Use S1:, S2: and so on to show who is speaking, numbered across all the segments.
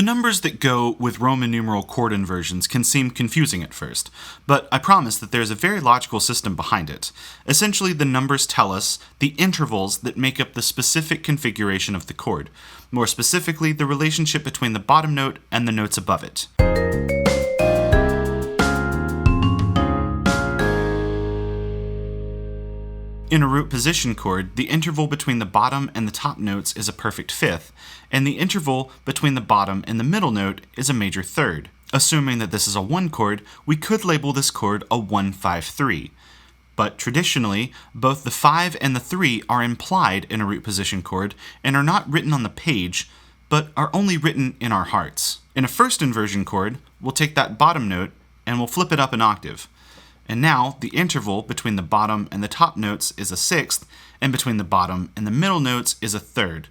S1: numbers that go with Roman numeral chord inversions can seem confusing at first, but I promise that there's a very logical system behind it. Essentially, the numbers tell us the intervals that make up the specific configuration of the chord, more specifically, the relationship between the bottom note and the notes above it. In a root position chord, the interval between the bottom and the top notes is a perfect fifth, and the interval between the bottom and the middle note is a major third. Assuming that this is a 1 chord, we could label this chord a 1-5-3. But traditionally, both the 5 and the 3 are implied in a root position chord and are not written on the page, but are only written in our hearts. In a first inversion chord, we'll take that bottom note and we'll flip it up an octave. And now, the interval between the bottom and the top notes is a sixth, and between the bottom and the middle notes is a third.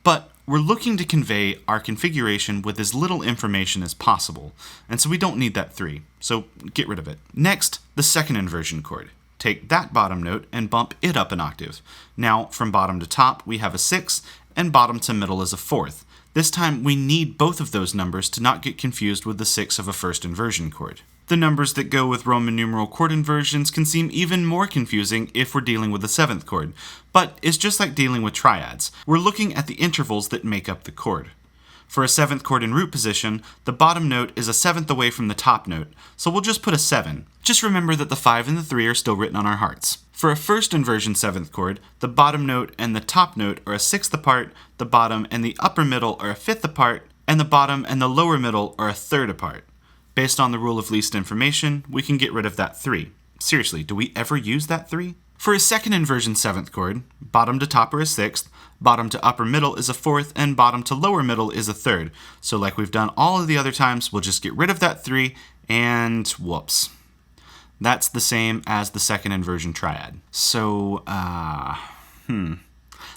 S1: But we're looking to convey our configuration with as little information as possible, and so we don't need that 3, so get rid of it. Next, the second inversion chord. Take that bottom note and bump it up an octave. Now, from bottom to top, we have a sixth, and bottom to middle is a fourth. This time, we need both of those numbers to not get confused with the 6 of a first inversion chord. The numbers that go with Roman numeral chord inversions can seem even more confusing if we're dealing with a 7th chord, but it's just like dealing with triads. We're looking at the intervals that make up the chord. For a 7th chord in root position, the bottom note is a 7th away from the top note, so we'll just put a 7. Just remember that the 5 and the 3 are still written on our hearts. For a first inversion 7th chord, the bottom note and the top note are a 6th apart, the bottom and the upper middle are a 5th apart, and the bottom and the lower middle are a 3rd apart. Based on the rule of least information, we can get rid of that 3. Seriously, do we ever use that 3? For a second inversion 7th chord, bottom to top are a 6th, bottom to upper middle is a 4th, and bottom to lower middle is a 3rd. So like we've done all of the other times, we'll just get rid of that 3, and whoops. That's the same as the second inversion triad. So,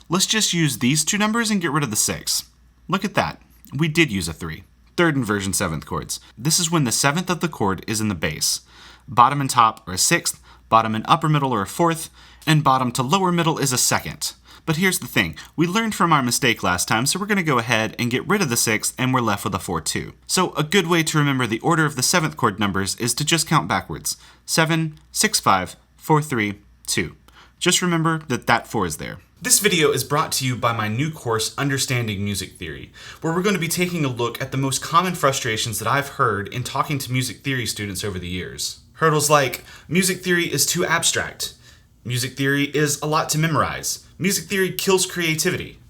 S1: let's just use these two numbers and get rid of the 6. Look at that. We did use a 3. Third inversion 7th chords. This is when the 7th of the chord is in the bass. Bottom and top are a 6th, bottom and upper middle are a 4th, and bottom to lower middle is a 2nd. But here's the thing, we learned from our mistake last time, so we're going to go ahead and get rid of the 6th, and we're left with a 4-2. So a good way to remember the order of the 7th chord numbers is to just count backwards. 7, 6, 5, 4, 3, 2. Just remember that that 4 is there. This video is brought to you by my new course, Understanding Music Theory, where we're going to be taking a look at the most common frustrations that I've heard in talking to music theory students over the years. Hurdles like, music theory is too abstract. Music theory is a lot to memorize. Music theory kills creativity.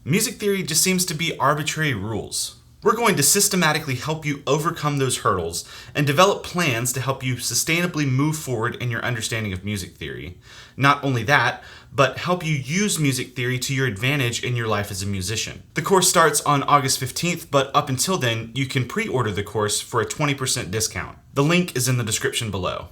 S1: Music theory just seems to be arbitrary rules. We're going to systematically help you overcome those hurdles and develop plans to help you sustainably move forward in your understanding of music theory. Not only that, but help you use music theory to your advantage in your life as a musician. The course starts on August 15th, but up until then, you can pre-order the course for a 20% discount. The link is in the description below.